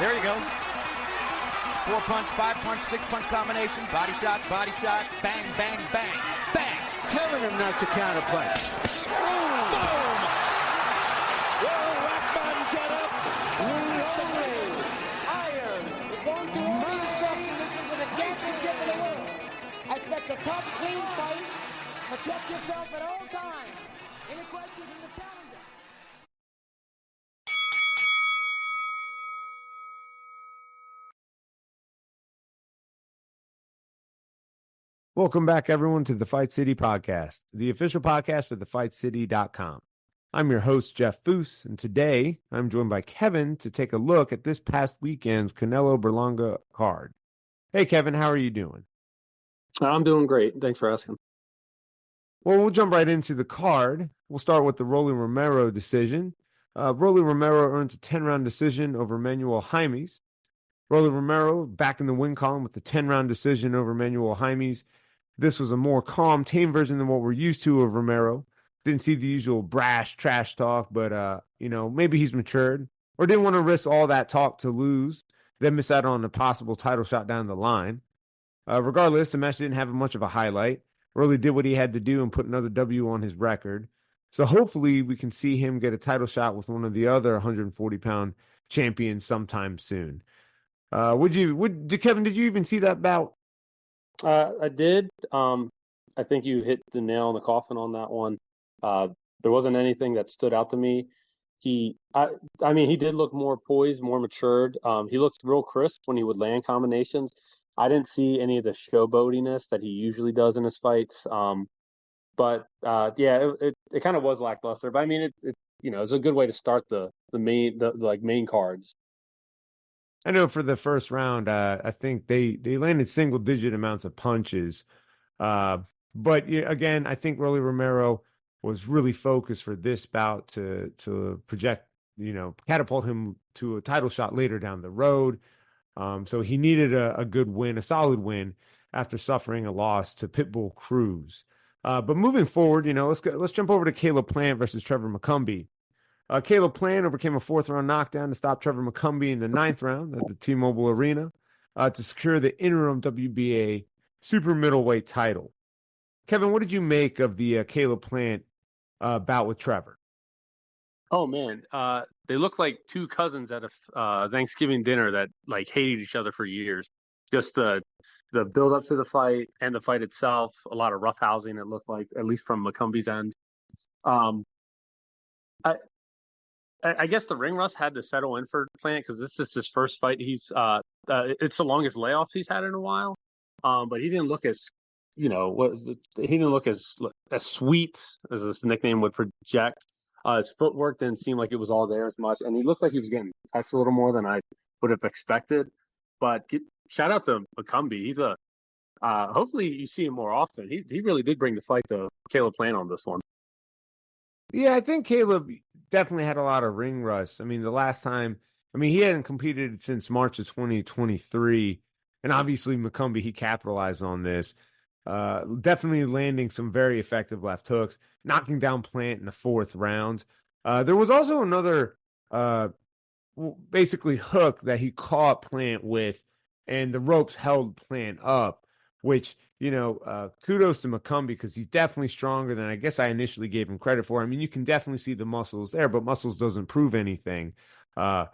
There you go. 4-punch, 5-punch, 6-punch combination. Body shot, bang, bang, bang, bang. Telling him not to counterpunch. Boom! Will rock bottom get up? Iron. Going through all the instructions. This is for the championship of the world. I expect a tough, clean fight. Protect yourself at all times. Any questions from the challenger? Welcome back, everyone, to the Fight City Podcast, the official podcast for thefightcity.com. I'm your host, Jeff Foose, and today I'm joined by Kevin to take a look at this past weekend's Canelo Berlanga card. Hey, Kevin, how are you doing? I'm doing great. Thanks for asking. Well, we'll jump right into the card. We'll start with the Rolly Romero decision. Rolly Romero earns a 10-round decision over Manuel Jaimes. Rolly Romero back in the win column with the 10-round decision over Manuel Jaimes. This was a more calm, tame version than what we're used to of Romero. Didn't see the usual brash trash talk, but, maybe he's matured or didn't want to risk all that talk to lose, then miss out on a possible title shot down the line. Regardless, the match didn't have much of a highlight. Rolly did what he had to do and put another W on his record. So hopefully we can see him get a title shot with one of the other 140-pound champions sometime soon. Kevin, did you even see that bout? I did. I think you hit the nail in the coffin on that one. There wasn't anything that stood out to me. He did look more poised, more matured. He looked real crisp when he would land combinations. I didn't see any of the showboatiness that he usually does in his fights. It kind of was lackluster. But I mean, it's a good way to start the main cards. I know for the first round, I think they landed single-digit amounts of punches. But again, I think Rolly Romero was really focused for this bout to project, catapult him to a title shot later down the road. So he needed a good win, a solid win, after suffering a loss to Pitbull Cruz. But moving forward, let's jump over to Caleb Plant versus Trevor McCumby. Caleb Plant overcame a 4th-round knockdown to stop Trevor McCumby in the 9th round at the T-Mobile Arena to secure the interim WBA super middleweight title. Kevin, what did you make of the Caleb Plant bout with Trevor? Oh, man. They look like two cousins at a Thanksgiving dinner that hated each other for years. Just the build-up to the fight and the fight itself, a lot of roughhousing, it looked like, at least from McCumby's end. I guess the ring rust had to settle in for Plant because this is his first fight. It's the longest layoff he's had in a while. But he didn't look as, he didn't look as sweet as this nickname would project. His footwork didn't seem like it was all there as much, and he looked like he was getting touched a little more than I would have expected. But shout out to McCumby. He's hopefully you see him more often. He really did bring the fight to Caleb Plant on this one. Yeah, I think Caleb definitely had a lot of ring rust. I mean, the last time, he hadn't competed since March of 2023. And obviously, McCumby, he capitalized on this. Definitely landing some very effective left hooks, knocking down Plant in the 4th round. There was also another basically hook that he caught Plant with, and the ropes held Plant up, which, kudos to McCumby because he's definitely stronger than I guess I initially gave him credit for. I mean, you can definitely see the muscles there, but muscles doesn't prove anything. The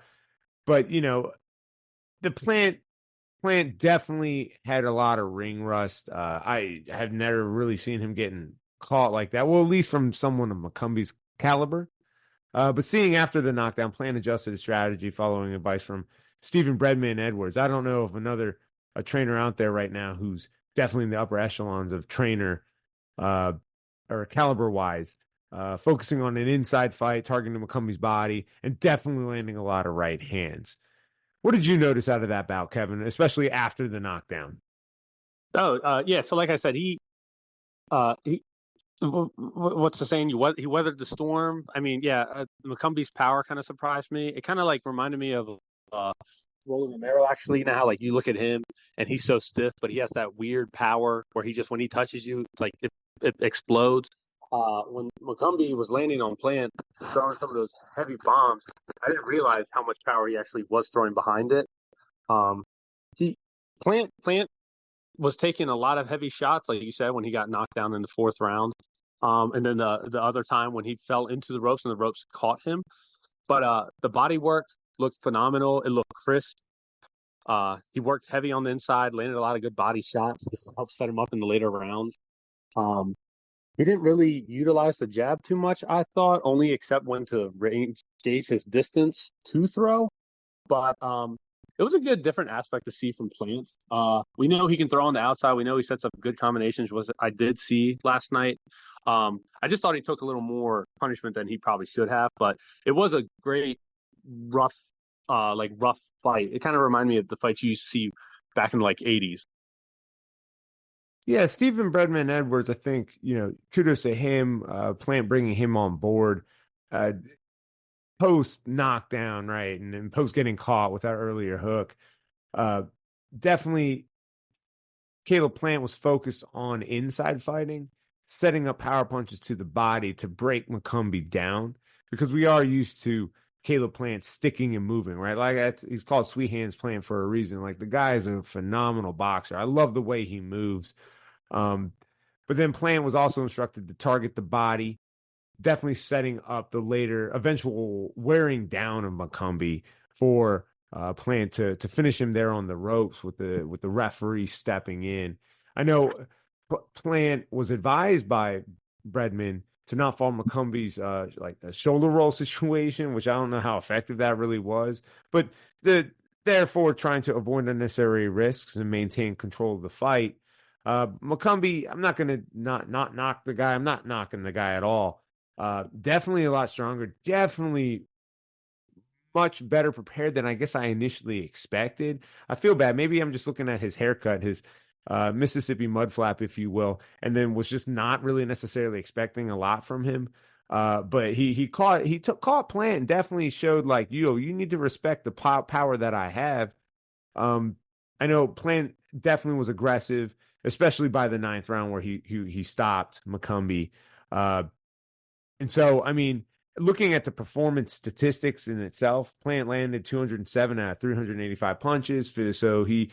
Plant definitely had a lot of ring rust. I have never really seen him getting caught like that. Well, at least from someone of McCumby's caliber. But seeing after the knockdown, Plant adjusted his strategy following advice from Stephen Breadman Edwards. I don't know of a trainer out there right now who's definitely in the upper echelons of trainer or caliber-wise, focusing on an inside fight, targeting McCumby's body, and definitely landing a lot of right hands. What did you notice out of that bout, Kevin, especially after the knockdown? Yeah. So like I said, he what's the saying? He weathered the storm. I mean, yeah, McCumby's power kind of surprised me. It kind of reminded me of Rolly Romero, actually. How you look at him and he's so stiff, but he has that weird power where he just, when he touches you, it's it explodes. when McCumby was landing on Plant, throwing some of those heavy bombs, I didn't realize how much power he actually was throwing behind it. Um, he Plant was taking a lot of heavy shots, like you said, when he got knocked down in the fourth round. And then the other time when he fell into the ropes and the ropes caught him. But the body work looked phenomenal. It looked crisp. He worked heavy on the inside, landed a lot of good body shots to help set him up in the later rounds. He didn't really utilize the jab too much, I thought, only except when to gauge his distance to throw. But it was a good different aspect to see from Plant. We know he can throw on the outside. We know he sets up good combinations, was I did see last night. I just thought he took a little more punishment than he probably should have, but it was a great rough fight. It kind of reminded me of the fights you used to see back in like 80s. Yeah, Stephen Breadman Edwards, I think, kudos to him, Plant bringing him on board. Post knockdown, right, and then post getting caught with that earlier hook. Definitely, Caleb Plant was focused on inside fighting, setting up power punches to the body to break McCumby down, because we are used to Caleb Plant sticking and moving, right? Like he's called Sweet Hands Plant for a reason. Like the guy is a phenomenal boxer. I love the way he moves. But then Plant was also instructed to target the body, definitely setting up the later eventual wearing down of McCumby for Plant to finish him there on the ropes with the referee stepping in. I know Plant was advised by Breadman to not fall McCumby's like a shoulder roll situation, which I don't know how effective that really was, but therefore trying to avoid unnecessary risks and maintain control of the fight. McCumby, I'm not going to not knock the guy. I'm not knocking the guy at all. Definitely a lot stronger. Definitely much better prepared than I guess I initially expected. I feel bad. Maybe I'm just looking at his haircut, his Mississippi mud flap, if you will, and then was just not really necessarily expecting a lot from him. But he caught Plant and definitely showed like, you need to respect the power that I have. I know Plant definitely was aggressive, especially by the ninth round where he stopped McCumby. And so, I mean, looking at the performance statistics in itself, Plant landed 207 out of 385 punches. So he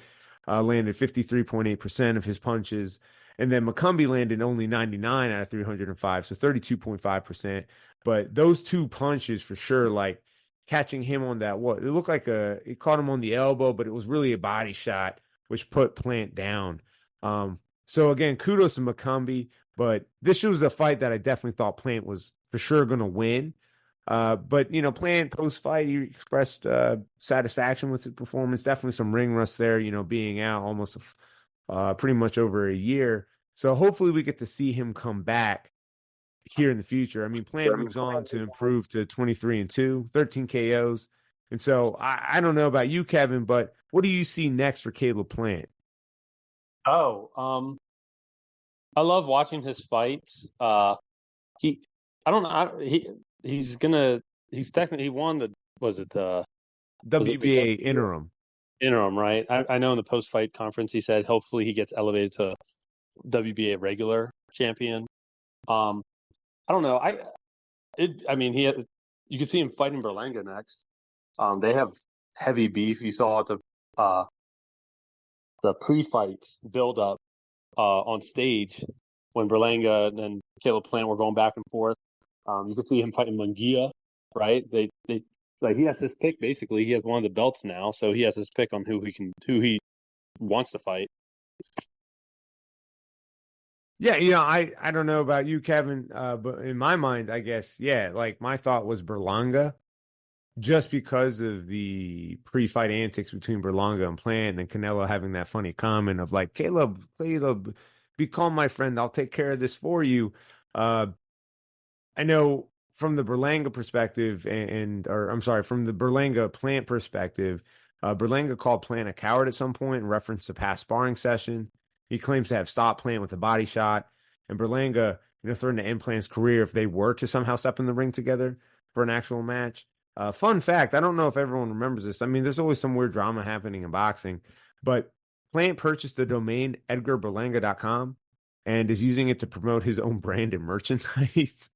landed 53.8% of his punches. And then McCumby landed only 99 out of 305, so 32.5%. But those two punches for sure, like catching him on that, it looked like it caught him on the elbow, but it was really a body shot, which put Plant down. So again, kudos to McCumby, but this was a fight that I definitely thought Plant was for sure going to win. But, Plant post-fight, he expressed satisfaction with his performance. Definitely some ring rust there, being out almost pretty much over a year. So hopefully we get to see him come back here in the future. I mean, Plant moves on to improve to 23-2, 13 KOs. And so I don't know about you, Kevin, but what do you see next for Caleb Plant? I love watching his fights. He won the WBA interim. Interim, right? I know in the post-fight conference he said hopefully he gets elevated to WBA regular champion. I don't know. You could see him fighting Berlanga next. They have heavy beef. You saw at the pre-fight build-up on stage when Berlanga and Caleb Plant were going back and forth. You could see him fighting Munguia, right? They like he has his pick basically. He has one of the belts now, so he has his pick on who he wants to fight. Yeah, I don't know about you, Kevin, but in my mind, I guess, like my thought was Berlanga, just because of the pre-fight antics between Berlanga and Plant, and then Canelo having that funny comment of like, Caleb, be calm, my friend. I'll take care of this for you. I know from the Berlanga perspective, from the Berlanga Plant perspective, Berlanga called Plant a coward at some point in reference to past sparring session. He claims to have stopped Plant with a body shot, and Berlanga, threatened to end Plant's career if they were to somehow step in the ring together for an actual match. Fun fact, I don't know if everyone remembers this. I mean, there's always some weird drama happening in boxing, but Plant purchased the domain edgarberlanga.com, and is using it to promote his own brand and merchandise.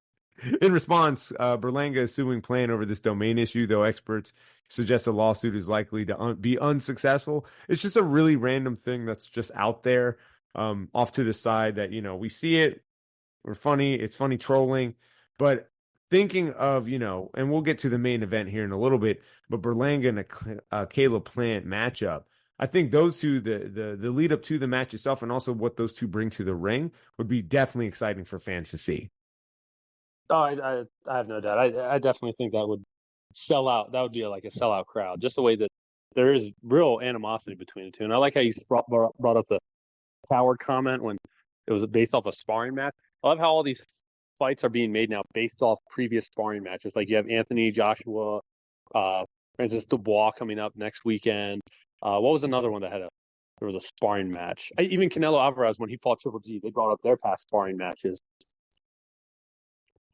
In response, Berlanga is suing Plant over this domain issue, though experts suggest a lawsuit is likely to be unsuccessful. It's just a really random thing that's just out there, off to the side that, we see it. We're funny. It's funny trolling. But thinking of, and we'll get to the main event here in a little bit, but Berlanga and a Caleb Plant matchup. I think those two, the lead up to the match itself and also what those two bring to the ring would be definitely exciting for fans to see. Oh, I have no doubt. I definitely think that would sell out. That would be like a sellout crowd. Just the way that there is real animosity between the two. And I like how you brought up the coward comment when it was based off a sparring match. I love how all these fights are being made now based off previous sparring matches. Like you have Anthony Joshua, Francis Dubois coming up next weekend. What was another one that there was a sparring match? Even Canelo Alvarez, when he fought Triple G, they brought up their past sparring matches.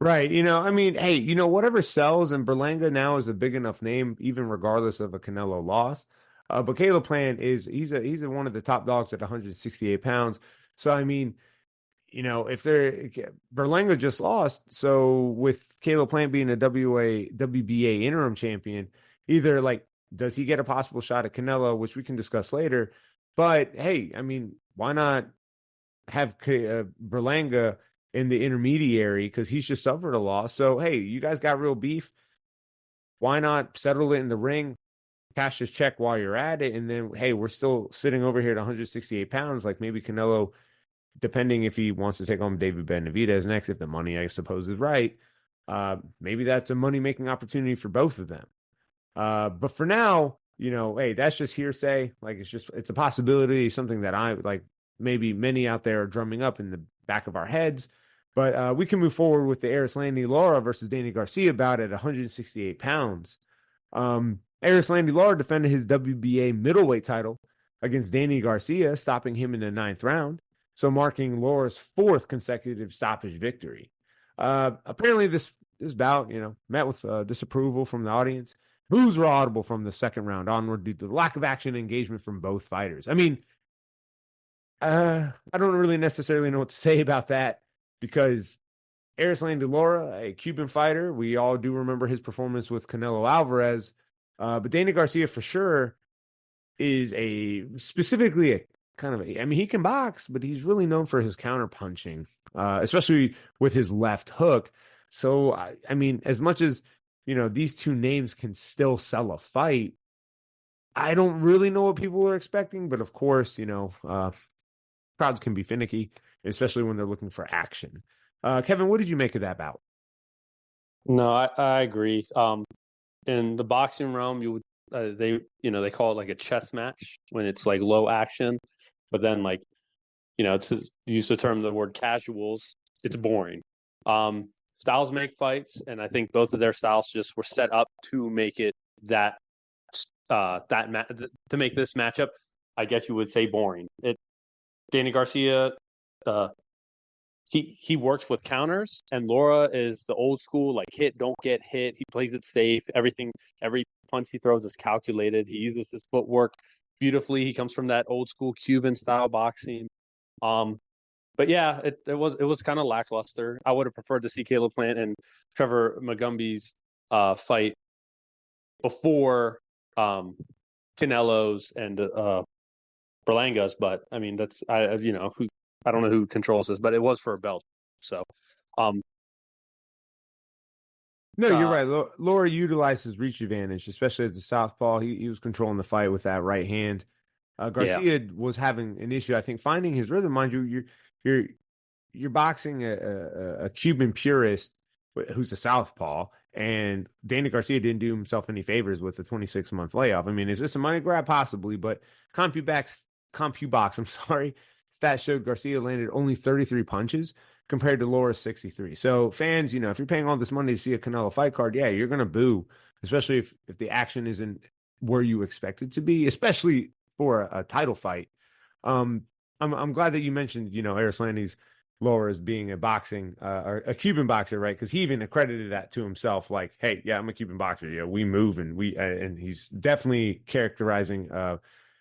Right. Hey, whatever sells, and Berlanga now is a big enough name, even regardless of a Canelo loss. But Caleb Plant he's one of the top dogs at 168 pounds. So, if Berlanga just lost, so with Caleb Plant being a WBA interim champion, either does he get a possible shot at Canelo, which we can discuss later? But hey, why not have Berlanga in the intermediary because he's just suffered a loss. So, hey, you guys got real beef. Why not settle it in the ring, cash this check while you're at it, and then, hey, we're still sitting over here at 168 pounds. Like maybe Canelo, depending if he wants to take on David Benavidez next, if the money, I suppose, is right, maybe that's a money-making opportunity for both of them. But for now, hey, that's just hearsay. It's a possibility, something that I maybe many out there are drumming up in the back of our heads. But we can move forward with the Erislandy Lara versus Danny Garcia bout at 168 pounds. Erislandy Lara defended his WBA middleweight title against Danny Garcia, stopping him in the 9th round, so marking Lara's 4th consecutive stoppage victory. Apparently, this bout, met with disapproval from the audience. Boos were audible from the 2nd round onward due to the lack of action and engagement from both fighters. I don't really necessarily know what to say about that because Erislandy Lara, a Cuban fighter, we all do remember his performance with Canelo Alvarez, but Danny Garcia for sure is specifically a kind of he can box, but he's really known for his counter punching, especially with his left hook. So, as much as, these two names can still sell a fight, I don't really know what people are expecting, but of course, crowds can be finicky, especially when they're looking for action. Kevin, what did you make of that bout? No, I agree. In the boxing realm, you would they call it like a chess match when it's like low action, but then it's use the word casuals. It's boring. Styles make fights, and I think both of their styles just were set up to make it to make this matchup, I guess you would say, boring. Danny Garcia, he works with counters, and Lara is the old school, hit, don't get hit. He plays it safe. Every punch he throws is calculated. He uses his footwork beautifully. He comes from that old school Cuban style boxing. But yeah, it was kind of lackluster. I would have preferred to see Caleb Plant and Trevor McCumby's fight before Canelo's and Berlanga's, but that's I don't know who controls this, but it was for a belt. So, no, you're right. Lara utilized his reach advantage, especially as a southpaw. He was controlling the fight with that right hand. Garcia was having an issue, I think, finding his rhythm. Mind you, you're boxing a Cuban purist who's a southpaw, and Danny Garcia didn't do himself any favors with the 26-month layoff. Is this a money grab? Possibly, but CompuBox, stats showed Garcia landed only 33 punches compared to Lara's 63. So fans, if you're paying all this money to see a Canelo fight card, yeah, you're going to boo, especially if the action isn't where you expect it to be, especially for a title fight. I'm glad that you mentioned, Erislandy Lara as being a boxing, or a Cuban boxer, right? Because he even accredited that to himself, hey, yeah, I'm a Cuban boxer. Yeah, we move and he's definitely characterizing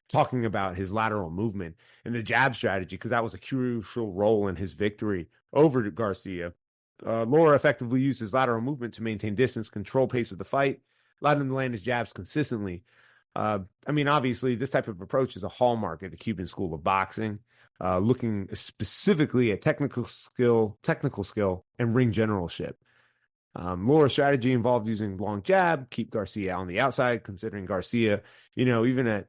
talking about his lateral movement and the jab strategy, because that was a crucial role in his victory over Garcia. Lara effectively used his lateral movement to maintain distance, control pace of the fight, allowed him to land his jabs consistently. I mean, obviously, this type of approach is a hallmark of the Cuban school of boxing, looking specifically at technical skill, and ring generalship. Lara's strategy involved using long jab, keep Garcia on the outside, considering Garcia, even at,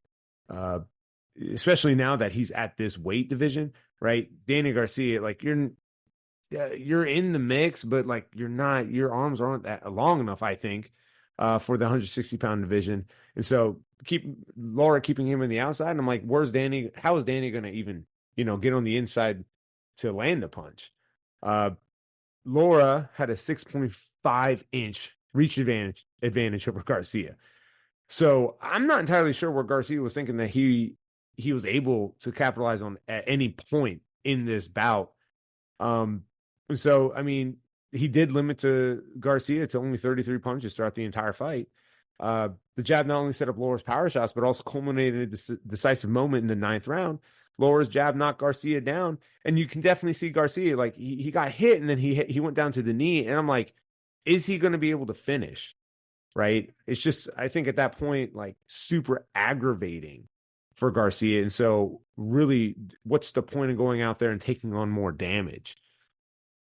especially now that he's at this weight division, right? Danny Garcia, like you're in the mix, but like you're not, your arms aren't that long enough, I think, for the 160-pound division. And so Lara keeping him on the outside. And I'm like, where's Danny? How is Danny going to even, get on the inside to land a punch? Lara had a 6.5-inch reach advantage over Garcia. So I'm not entirely sure where Garcia was thinking that he was able to capitalize on at any point in this bout. So, I mean, he did limit to Garcia to only 33 punches throughout the entire fight. The jab not only set up Lara's power shots, but also culminated a decisive moment in the 9th round. Lara's jab knocked Garcia down, and you can definitely see Garcia, like, he got hit, and then he went down to the knee, and I'm like, is he going to be able to finish, right? It's just, I think at that point, like, super aggravating for Garcia, and so really, what's the point of going out there and taking on more damage?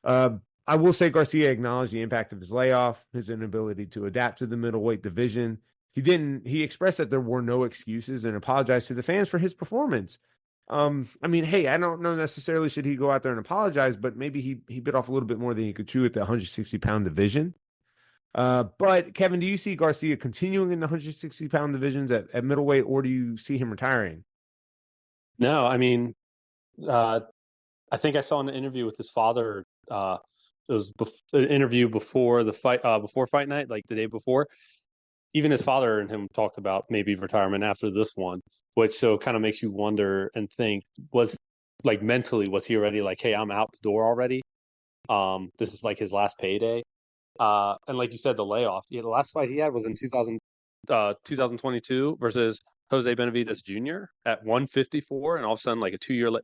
I will say Garcia acknowledged the impact of his layoff, his inability to adapt to the middleweight division. He expressed that there were no excuses and apologized to the fans for his performance. I mean, hey, I don't know necessarily should he go out there and apologize, but maybe he bit off a little bit more than he could chew at the 160-pound division. But Kevin, do you see Garcia continuing in the 160-pound divisions at middleweight, or do you see him retiring? No, I mean, I think I saw an interview with his father. It was an interview before the fight, before fight night, like the day before. Even his father and him talked about maybe retirement after this one, which so kind of makes you wonder and think, was like mentally, was he already like, hey, I'm out the door already? This is like his last payday. And like you said, the layoff. Yeah, the last fight he had was in 2022 versus Jose Benavidez Jr. at 154, and all of a sudden, like a 2-year, like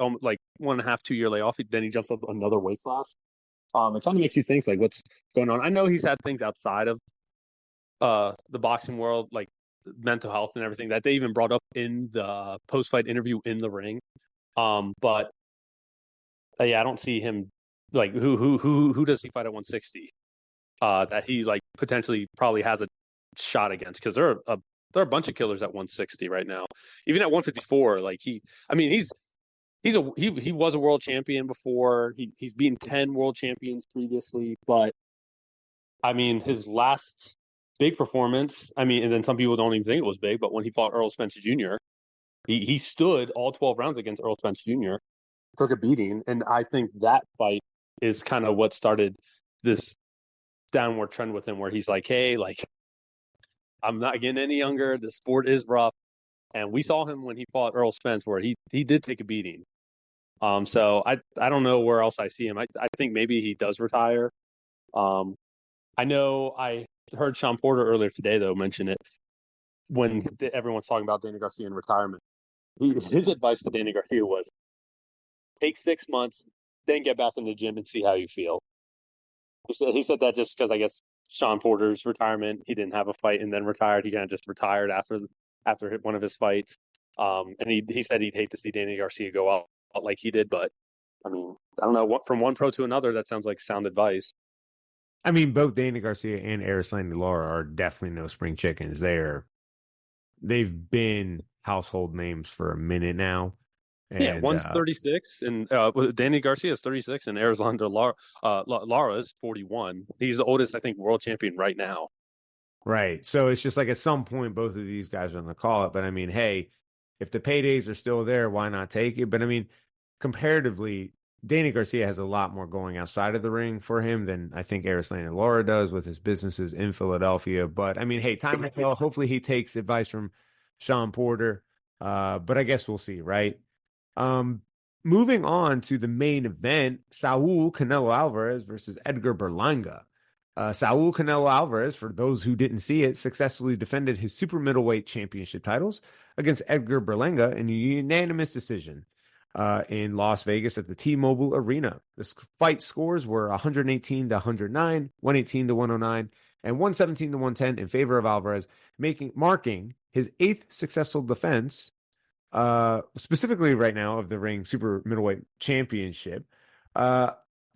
1.5, 2-year layoff. Then he jumps up another weight class. It kind of makes you think, like, what's going on. I know he's had things outside of the boxing world, like mental health and everything, that they even brought up in the post-fight interview in the ring. But yeah, I don't see him, like, who does he fight at 160? That he like potentially probably has a shot against, because there are a bunch of killers at 160 right now. Even at 154, like he was a world champion before. He's beaten 10 world champions previously, but I mean, his last big performance, I mean, and then some people don't even think it was big, but when he fought Earl Spence Jr., he stood all 12 rounds against Earl Spence Jr., took a beating, and I think that fight is kind of what started this downward trend with him, where he's like, hey, like, I'm not getting any younger. The sport is rough. And we saw him when he fought Earl Spence, where he did take a beating. So I don't know where else I see him. I think maybe he does retire. I know I heard Sean Porter earlier today, though, mention it when everyone's talking about Danny Garcia in retirement. His advice to Danny Garcia was, take 6 months, then get back in the gym and see how you feel. He said that just because, I guess, Sean Porter's retirement, he didn't have a fight and then retired. He kind of just retired after one of his fights. And he said he'd hate to see Danny Garcia go out like he did, but I mean, I don't know, from one pro to another, that sounds like sound advice. I mean, both Danny Garcia and Erislandy Lara are definitely no spring chickens. They've been household names for a minute now. And, yeah, one's 36, and Danny Garcia is 36, and Erislandy Lara is 41. He's the oldest, I think, world champion right now. Right. So it's just like at some point, both of these guys are going to call it. But I mean, hey, if the paydays are still there, why not take it? But I mean, comparatively, Danny Garcia has a lot more going outside of the ring for him than I think Erislandy Lara does with his businesses in Philadelphia. But I mean, hey, time will tell. Hopefully he takes advice from Sean Porter. But I guess we'll see, right? Moving on to the main event, Saul Canelo Alvarez versus Edgar Berlanga. Saul Canelo Alvarez, for those who didn't see it, successfully defended his super middleweight championship titles against Edgar Berlanga in a unanimous decision in Las Vegas at the T-Mobile Arena. The fight scores were 118 to 109, 118 to 109, and 117 to 110 in favor of Alvarez, marking his 8th successful defense, specifically right now, of the ring super middleweight championship.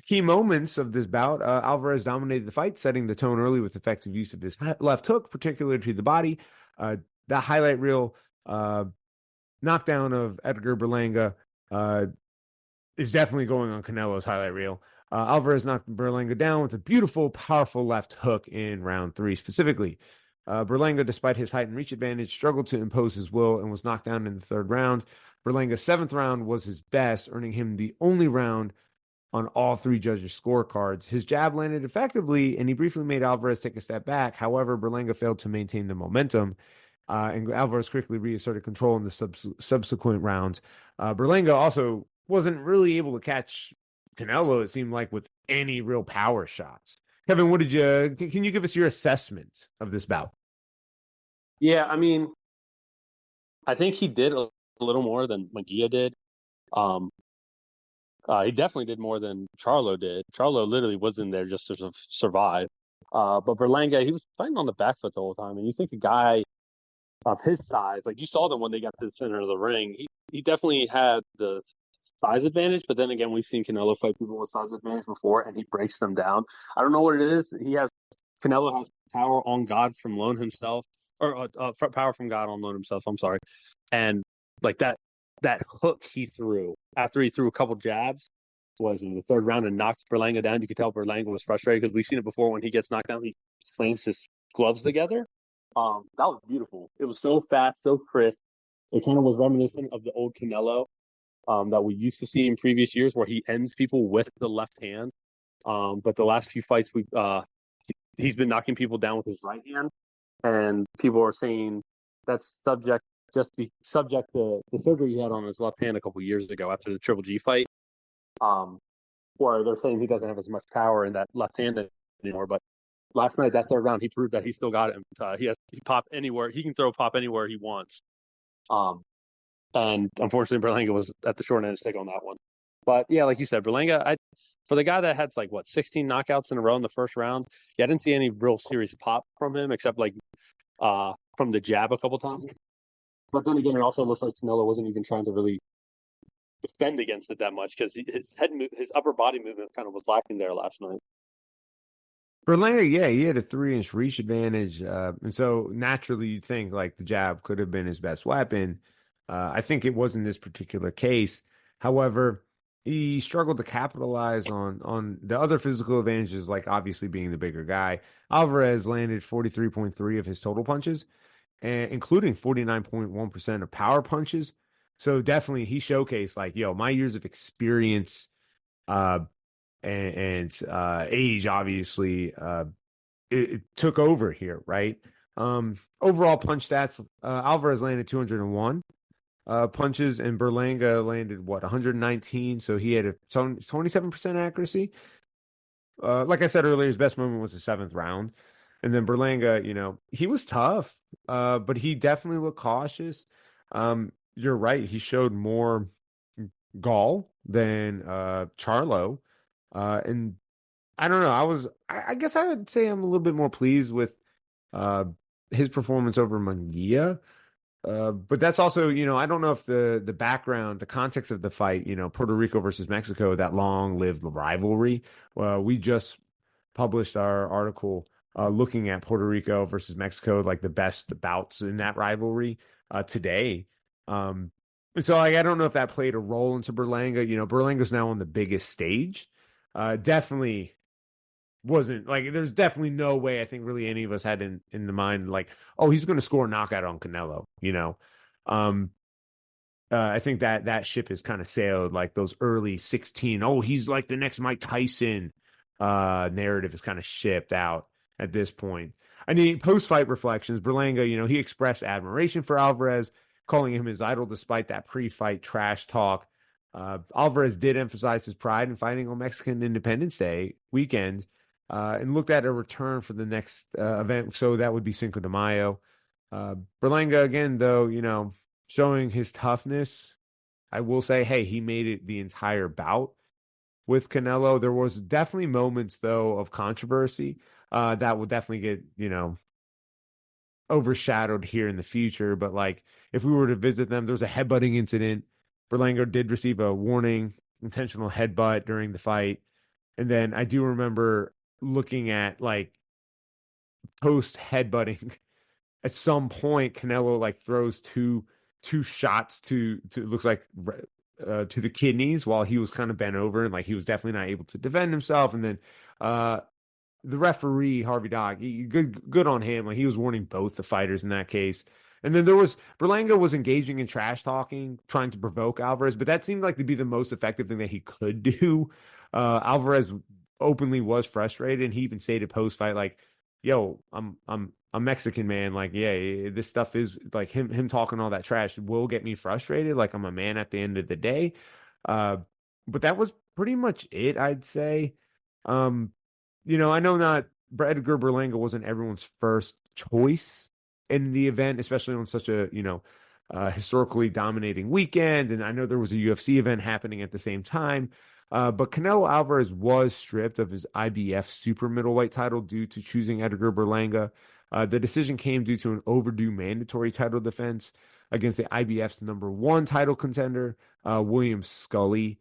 Key moments of this bout, Alvarez dominated the fight, setting the tone early with effective use of his left hook, particularly to the body. That highlight reel knockdown of Edgar Berlanga is definitely going on Canelo's highlight reel. Alvarez knocked Berlanga down with a beautiful, powerful left hook in round 3 specifically. Berlanga, despite his height and reach advantage, struggled to impose his will and was knocked down in the 3rd round. Berlanga's 7th round was his best, earning him the only round on all 3 judges' scorecards. His jab landed effectively, and he briefly made Alvarez take a step back. However, Berlanga failed to maintain the momentum, and Alvarez quickly reasserted control in the subsequent rounds. Berlanga also wasn't really able to catch Canelo, it seemed like, with any real power shots. Kevin, can you give us your assessment of this bout? Yeah, I mean, I think he did a little more than Munguia did. He definitely did more than Charlo did. Charlo literally was in there just to survive. But Berlanga, he was fighting on the back foot the whole time. And you think a guy of his size, like you saw them when they got to the center of the ring, he definitely had the size advantage. But then again, we've seen Canelo fight people with size advantage before, and he breaks them down. I don't know what it is. Canelo has power on God from loan himself, or power from God on loan himself. I'm sorry. And like that hook he threw after he threw a couple jabs was in the 3rd round and knocked Berlanga down. You could tell Berlanga was frustrated because we've seen it before. When he gets knocked down, he slams his gloves together. That was beautiful. It was so fast, so crisp. It kind of was reminiscent of the old Canelo that we used to see in previous years, where he ends people with the left hand. But the last few fights, he's been knocking people down with his right hand, and people are saying that's subject to the surgery he had on his left hand a couple years ago after the Triple G fight. Or they're saying he doesn't have as much power in that left hand anymore. But last night, that 3rd round, he proved that he still got it. He pop anywhere. He can throw a pop anywhere he wants. And unfortunately, Berlanga was at the short end of the stick on that one. But yeah, like you said, Berlanga, for the guy that had 16 knockouts in a row in the 1st round, I didn't see any real serious pop from him except from the jab a couple times. But then again, it also looks like Canelo wasn't even trying to really defend against it that much because his upper body movement kind of was lacking there last night. Berlanga, yeah, he had a 3-inch reach advantage, and so naturally you'd think like the jab could have been his best weapon. I think it was in this particular case. However, he struggled to capitalize on the other physical advantages, like obviously being the bigger guy. Alvarez landed 43.3 of his total punches, including 49.1% of power punches. So definitely he showcased like, my years of experience and age, obviously, it took over here, right? Overall punch stats, Alvarez landed 201 punches, and Berlanga landed 119. So he had a 27% accuracy. Like I said earlier, his best moment was the 7th round. And then Berlanga, he was tough, but he definitely looked cautious. You're right. He showed more gall than Charlo. And I don't know. I guess I would say I'm a little bit more pleased with his performance over Munguia. But that's also, I don't know if the background, the context of the fight, Puerto Rico versus Mexico, that long-lived rivalry. We just published our article looking at Puerto Rico versus Mexico, like the best bouts in that rivalry today. So I don't know if that played a role into Berlanga. Berlanga's now on the biggest stage. Definitely wasn't like, there's definitely no way I think really any of us had in the mind like, oh, he's going to score a knockout on Canelo. I think that ship has kind of sailed, like those early 16. Oh, he's like the next Mike Tyson narrative is kind of shipped out at this point. I mean, post-fight reflections, Berlanga, he expressed admiration for Alvarez, calling him his idol despite that pre-fight trash talk. Alvarez did emphasize his pride in fighting on Mexican Independence Day weekend, and looked at a return for the next event. So that would be Cinco de Mayo. Berlanga, again, though, showing his toughness, I will say, hey, he made it the entire bout with Canelo. There was definitely moments, though, of controversy that will definitely get, overshadowed here in the future. But like, if we were to visit them, there was a headbutting incident. Berlanga did receive a warning, intentional headbutt during the fight. And then I do remember looking at like post headbutting at some point, Canelo like throws two shots to it looks like to the kidneys while he was kind of bent over, and like he was definitely not able to defend himself. And then the referee Harvey Dog, good on him. Like he was warning both the fighters in that case. And then Berlanga was engaging in trash talking, trying to provoke Alvarez, but that seemed like to be the most effective thing that he could do. Alvarez openly was frustrated, and he even stated post fight like, "Yo, I'm Mexican, man. Like, yeah, this stuff is like him talking all that trash will get me frustrated. Like I'm a man at the end of the day." But that was pretty much it, I'd say. I know not Edgar Berlanga wasn't everyone's first choice in the event, especially on such a, historically dominating weekend. And I know there was a UFC event happening at the same time. But Canelo Alvarez was stripped of his IBF super middleweight title due to choosing Edgar Berlanga. The decision came due to an overdue mandatory title defense against the IBF's number one title contender, William Skull. The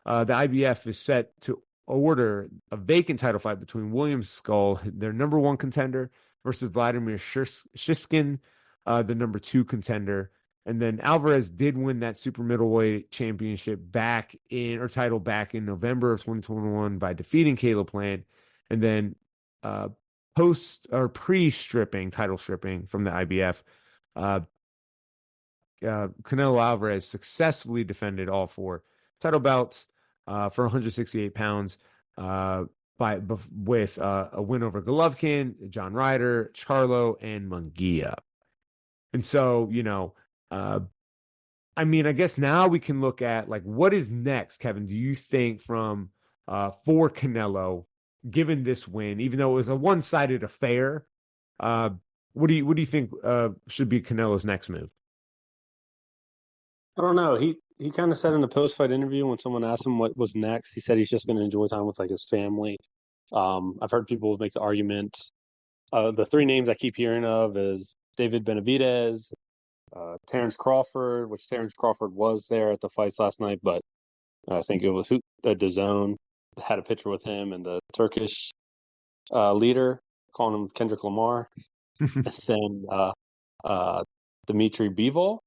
IBF is set to order a vacant title fight between William Skull, their number one contender, versus Vladimir Shishkin, the number two contender. And then Alvarez did win that super middleweight championship title back in November of 2021 by defeating Caleb Plant. And then title stripping from the IBF, Canelo Alvarez successfully defended all four title bouts for 168 pounds with a win over Golovkin, John Ryder, Charlo, and Munguia. And so, I guess now we can look at like what is next, Kevin. Do you think for Canelo, given this win, even though it was a one-sided affair, what do you think should be Canelo's next move? I don't know. He kind of said in the post-fight interview when someone asked him what was next, he said he's just going to enjoy time with like his family. I've heard people make the argument. The three names I keep hearing of is David Benavidez, Terrence Crawford, which Terrence Crawford was there at the fights last night, but I think it was DAZN had a picture with him and the Turkish leader, calling him Kendrick Lamar, and then Dimitri Bivol.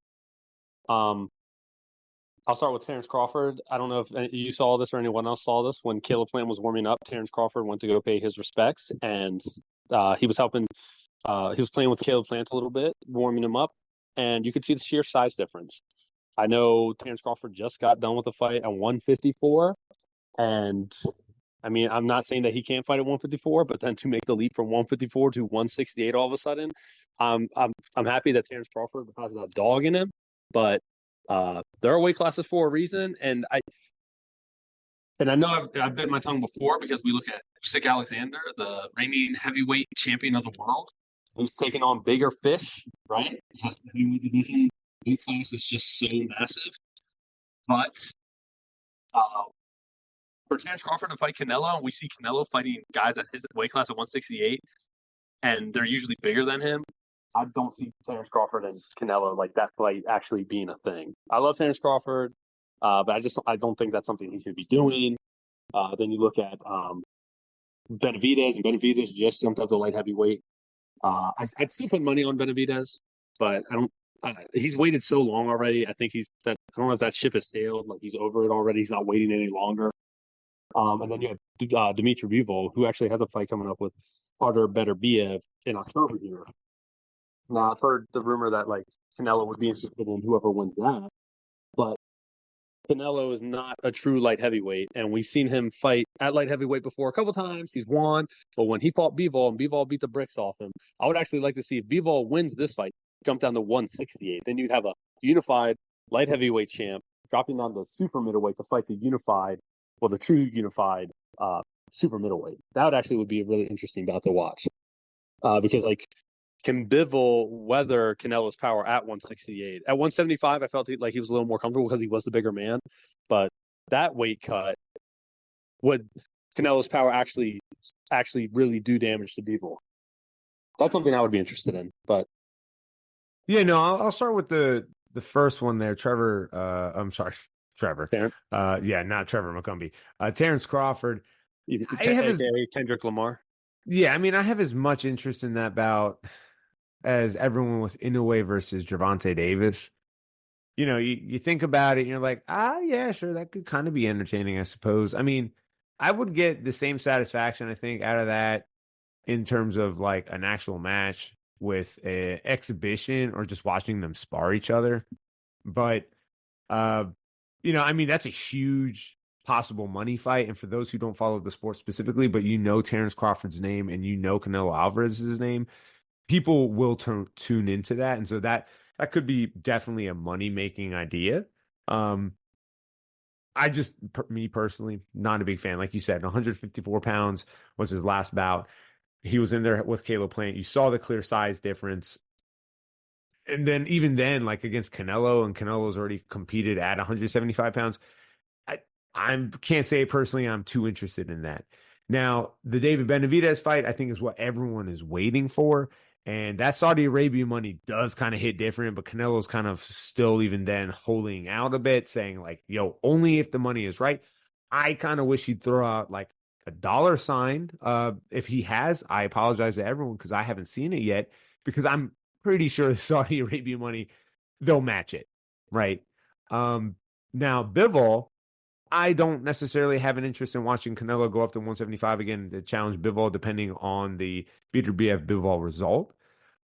I'll start with Terrence Crawford. I don't know if you saw this or anyone else saw this. When Caleb Plant was warming up, Terrence Crawford went to go pay his respects, and he was helping. He was playing with Caleb Plant a little bit, warming him up, and you could see the sheer size difference. I know Terrence Crawford just got done with the fight at 154, and I mean, I'm not saying that he can't fight at 154, but then to make the leap from 154 to 168 all of a sudden, I'm happy that Terrence Crawford has that dog in him, but there are weight classes for a reason, and I know I've bit my tongue before because we look at Usyk Alexander, the reigning heavyweight champion of the world. He's taking on bigger fish, right? Because the heavyweight division weight class is just so massive. But for Terrence Crawford to fight Canelo, we see Canelo fighting guys at his weight class at 168, and they're usually bigger than him. I don't see Terrence Crawford and Canelo like that fight actually being a thing. I love Terrence Crawford, but I don't think that's something he should be doing. Then you look at Benavidez, and Benavidez just jumped up to light heavyweight. I'd still put money on Benavidez, but I don't. He's waited so long already. I think I don't know if that ship has sailed. Like he's over it already. He's not waiting any longer. And then you have Dimitri Bivol, who actually has a fight coming up with Artur Beterbiev in October here. Now, I've heard the rumor that like Canelo would be interested in whoever wins that, but Canelo is not a true light heavyweight, and we've seen him fight at light heavyweight before a couple times. He's won, but when he fought Bivol and Bivol beat the bricks off him, I would actually like to see if Bivol wins this fight, jump down to 168. Then you'd have a unified light heavyweight champ dropping down to super middleweight to fight the true unified super middleweight. That would be a really interesting bout to watch. Because like, can Bivol weather Canelo's power at 168? At 175, I felt like he was a little more comfortable because he was the bigger man. But that weight cut, would Canelo's power actually really do damage to Bivol? That's something I would be interested in. But yeah, no, I'll start with the first one there. Trevor. Yeah, not Trevor McCumby. Terrence Crawford. I have Kendrick Lamar. Yeah, I mean, I have as much interest in that bout as everyone with Inoue versus Gervonta Davis. You know, you think about it, and you're like, yeah, sure, that could kind of be entertaining, I suppose. I mean, I would get the same satisfaction, I think, out of that in terms of like an actual match with an exhibition or just watching them spar each other. But, you know, I mean, that's a huge possible money fight. And for those who don't follow the sport specifically, but you know Terrence Crawford's name and you know Canelo Alvarez's name, people will tune into that. And so that could be definitely a money-making idea. I just, me personally, not a big fan. Like you said, 154 pounds was his last bout. He was in there with Caleb Plant. You saw the clear size difference. And then even then, like against Canelo, and Canelo's already competed at 175 pounds, I can't say personally I'm too interested in that. Now, the David Benavidez fight, I think, is what everyone is waiting for. And that Saudi Arabia money does kind of hit different, but Canelo's kind of still even then holding out a bit, saying like, yo, only if the money is right. I kind of wish he'd throw out like a dollar sign. If he has, I apologize to everyone because I haven't seen it yet, because I'm pretty sure the Saudi Arabia money, they'll match it, right? Now, Bivol, I don't necessarily have an interest in watching Canelo go up to 175 again to challenge Bivol, depending on the Beterbiev Bivol result.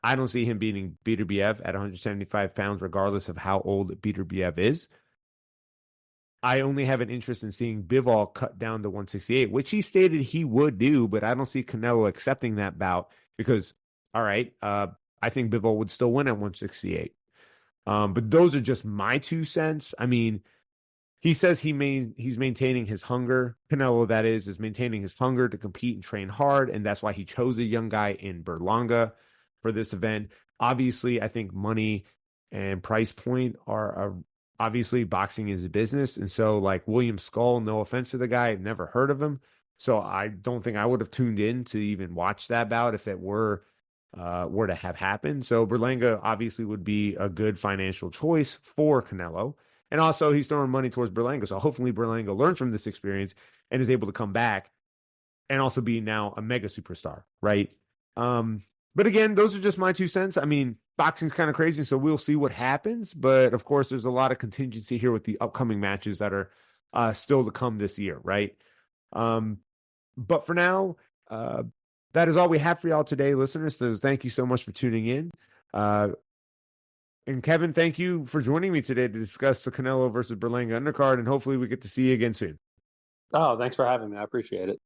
I don't see him beating Beterbiev at 175 pounds, regardless of how old Beterbiev is. I only have an interest in seeing Bivol cut down to 168, which he stated he would do, but I don't see Canelo accepting that bout because, all right, I think Bivol would still win at 168. But those are just my 2 cents. I mean, he says he's maintaining his hunger. Canelo, that is maintaining his hunger to compete and train hard, and that's why he chose a young guy in Berlanga for this event. Obviously, I think money and price point are obviously boxing is a business, and so like William Skull, no offense to the guy, I've never heard of him, so I don't think I would have tuned in to even watch that bout if it were to have happened. So Berlanga obviously would be a good financial choice for Canelo. And also, he's throwing money towards Berlanga. So hopefully Berlanga learns from this experience and is able to come back and also be now a mega superstar, right? But again, those are just my 2 cents. I mean, boxing's kind of crazy, so we'll see what happens. But of course, there's a lot of contingency here with the upcoming matches that are still to come this year, right? But for now, that is all we have for y'all today, listeners. So thank you so much for tuning in. And Kevin, thank you for joining me today to discuss the Canelo versus Berlanga undercard, and hopefully we get to see you again soon. Oh, thanks for having me. I appreciate it.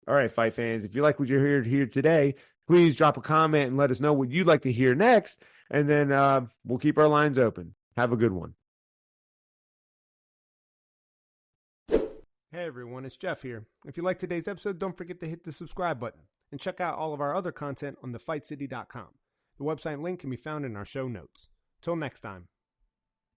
All right, fight fans, if you like what you heard here today, please drop a comment and let us know what you'd like to hear next, and then we'll keep our lines open. Have a good one. Hey everyone, it's Jeff here. If you like today's episode, don't forget to hit the subscribe button and check out all of our other content on thefightcity.com. The website link can be found in our show notes. Till next time.